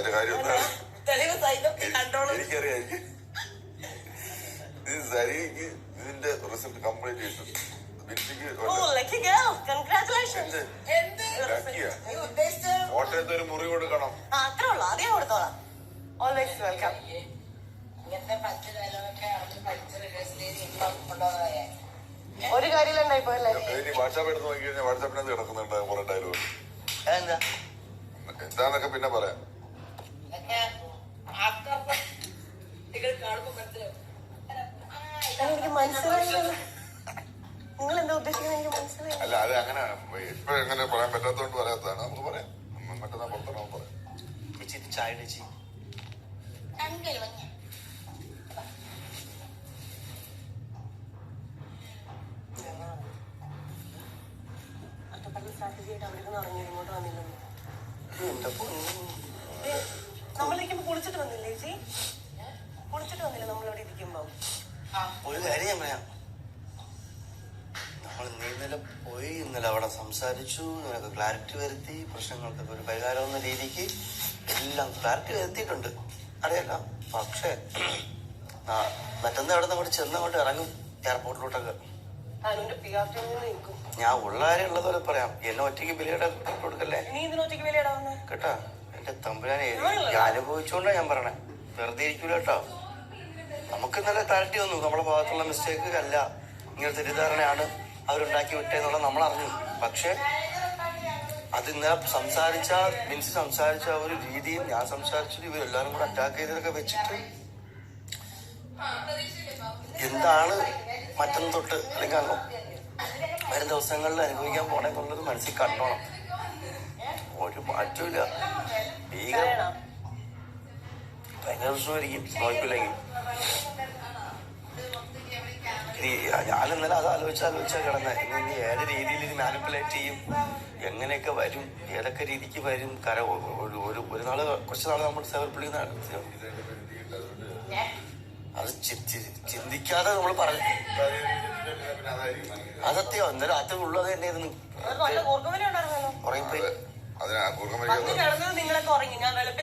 അതിന്റെ കാര്യം എന്താണ് എനിക്കറിയാം. ഇത് സരിക്ക് ഇതിന്റെ റിസൾട്ട് കംപ്ലീറ്റ് ചെയ്തിട്ടുണ്ട്. കോട്ടയത്ത് ഒരു മുറി കൊടുക്കണം. അത്രേ ഉള്ളൂ, അതേ കൊടുത്തോളാം. Always welcome. ഒരു കാര്യമില്ലാണ്ടായി പോയല്ലേ. വാട്സാപ്പ് എടുത്ത് നോക്കി കഴിഞ്ഞാൽ വാട്സാപ്പിനകത്ത് കിടക്കുന്നുണ്ട് കുറെ ഡയലോഗ്. എന്താന്നൊക്കെ പിന്നെ പറയാം. എനിക്ക് മനസ്സിലായില്ല നിങ്ങൾ എന്താ ഉദ്ദേശിക്കുന്നത്. എനിക്ക് മനസ്സിലായി. അല്ല അത് അങ്ങനെ ഇപ്പൊ എങ്ങനെ പറയാൻ പറ്റാത്തോണ്ട് പറയാത്തതാണ്. നമുക്ക് പറയാം, മറ്റന്നാ പുറത്തണം പറയാം. ചായ ചേച്ചി ഇങ്ങോട്ട് വന്നില്ലെന്ന് നമ്മളിരിക്കുമ്പോ കുളിച്ചിട്ട് വന്നില്ലേ ചേച്ചി? കുളിച്ചിട്ട് വന്നില്ല നമ്മളിവിടെ ഇരിക്കുമ്പോ? ഒരു കാര്യം ഞാൻ പറയാം. നമ്മൾ ഇന്നലെ പോയി, ഇന്നലെ അവിടെ സംസാരിച്ചു, നിനക്ക് ക്ലാരിറ്റി വരുത്തി, പ്രശ്നങ്ങൾക്കൊക്കെ ഒരു പരിഹാരം എന്ന രീതിക്ക് എല്ലാം ക്ലാരിറ്റി വരുത്തിയിട്ടുണ്ട്, അറിയാലോ. പക്ഷേ മറ്റന്നാൾ അവിടെ നിന്ന് അങ്ങോട്ട് ചെന്നങ്ങോട്ട് ഇറങ്ങും എയർപോർട്ടിലോട്ടൊക്കെ. ഞാൻ ഉള്ള കാര്യം ഉള്ളതുപോലെ പറയാം. എന്നെ ഒറ്റയ്ക്ക് ബലിയുടെ കൊടുക്കല്ലേ കേട്ടാ. എന്റെ തമ്പുരാനെ അനുഭവിച്ചുകൊണ്ടാ ഞാൻ പറയണേ, വെറുതെ ഇരിക്കൂല കേട്ടോ. നമുക്ക് ഇന്നലെ ക്ലാരിറ്റി വന്നു, നമ്മുടെ ഭാഗത്തുള്ള മിസ്റ്റേക്ക് അല്ല, ഇങ്ങനെ തെറ്റിദ്ധാരണയാണ് അവരുണ്ടാക്കി വിട്ടേന്നുള്ള നമ്മൾ അറിഞ്ഞു. പക്ഷെ അത് ഇന്നലെ സംസാരിച്ച ഒരു രീതിയും ഞാൻ സംസാരിച്ചത് ഇവരെല്ലാരും കൂടെ അറ്റാക്ക് ചെയ്തതൊക്കെ വെച്ചിട്ട് എന്താണ് മറ്റൊന്ന് തൊട്ട് അല്ലെങ്കിൽ വരും ദിവസങ്ങളിൽ അനുഭവിക്കാൻ പോണെന്നുള്ളത് മനസ്സിൽ കണ്ടോണം. ഒരു മാറ്റമില്ല. ഭയങ്കര പ്രശ്നമായിരിക്കും നോക്കില്ലെങ്കിൽ. ഞാൻ ഇന്നലെ അത് ആലോചിച്ചാ കിടന്നെ. ഇനി ഏത് രീതിയിൽ ഇത് മാനിപ്പുലേറ്റ് ചെയ്യും, എങ്ങനെയൊക്കെ വരും, ഏതൊക്കെ രീതിക്ക് വരും. ഒരു നാള് കുറച്ച് നാള് നമ്മൾ സേവർ പിടിക്കുന്നതാണ്. അത് ചിന്തിക്കാതെ നമ്മൾ പറഞ്ഞു. അസത്യം എന്തായാലും അത്ര ഉള്ളത് തന്നെയായിരുന്നു. ഉറങ്ങിപ്പോയി. അതിനാ നിങ്ങളൊക്കെ ഉറങ്ങി. ഞാൻ